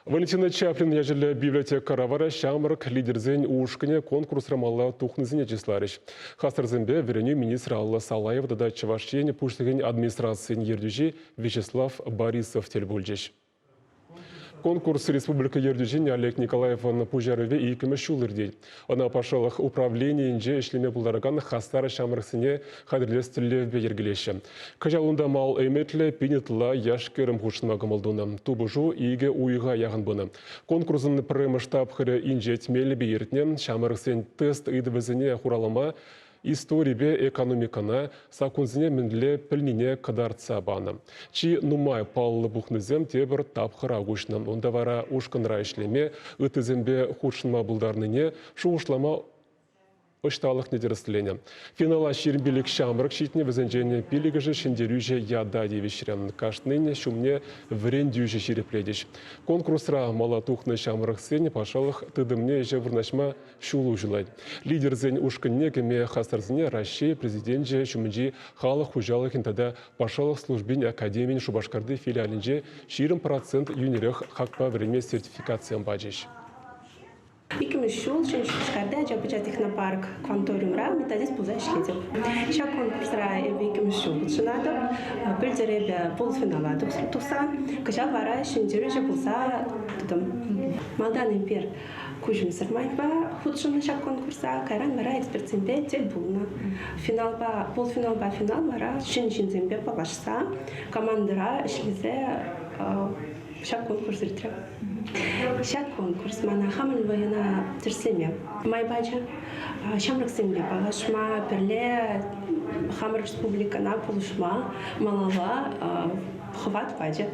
Валентина Чаплин ежели библиотека равара шамрак лидерзен ушкине конкурс рамалла тухнызине числарыш. Хастарзенбе вереню министра Алла Салаев дада Чавашчен пуштыгин администрациян ердюжи Вячеслав Борисов телбульджиш. Конкурс Республика Ердюжин Олег Николаевын пужарове и кемешулырдей. Она пошалах управление инже ишлеме булдараган хастара шамраксине хадрилестіллевбе ергелеші. Кажалунда мал эметле пинетла яшкерім хушынмагы молдуны. Тубужу иге уйға яғын бұны. Конкурсын премаштаб хыры инже тмелі бейертнен шамраксен тест идвізіне хуралама историбе экономикана сакунзине мінле пілнине кадарца баны. Чи нумай паллы бұхнызем тебір тапқыра ғушнан. Онда вара ушқынра ішлеме, үтізембе худшынма бұлдарныне шуғышлама Ошталық недерістілені. Финала шерімбелік шамрық шетіне візінжені пилігіжі шендерюже яда девешірен. Каштныне шумне врен дюже шерепледеш. Конкурсра малатухны шамрық сен пашалық тыдымне же вырнашма шулу жылай. Лидер зен ушкынне кеме хастарзіне Рашей президентже шумынжи халық хужалық интада пашалық службин академин Шубашкарды филиалінже 20% юнерех хакпа время сертификациям баджеш. Икмешул, Шушкарда, Джабуджа технопарк, кванториумра, методист пуза шлизев. Ша конкурсра икмешул, Шунадов, Бельдеребе полуфинала туса, Кашал вара, Шинджережа пуза, Малдан импер, Кужим Сармайба, Худшина ша конкурса, Кайран вара, экспертсимбе, Тельбулна. Финалба, полуфиналба, финал вара, Шинзимбе, Палашса, командира, Шлизе, ша конкурс ритра. Шат конкурс мана хамын воена терслеме. Майбаджа шамрак семье балашма перле хамр республика на полушма малала хват баджа.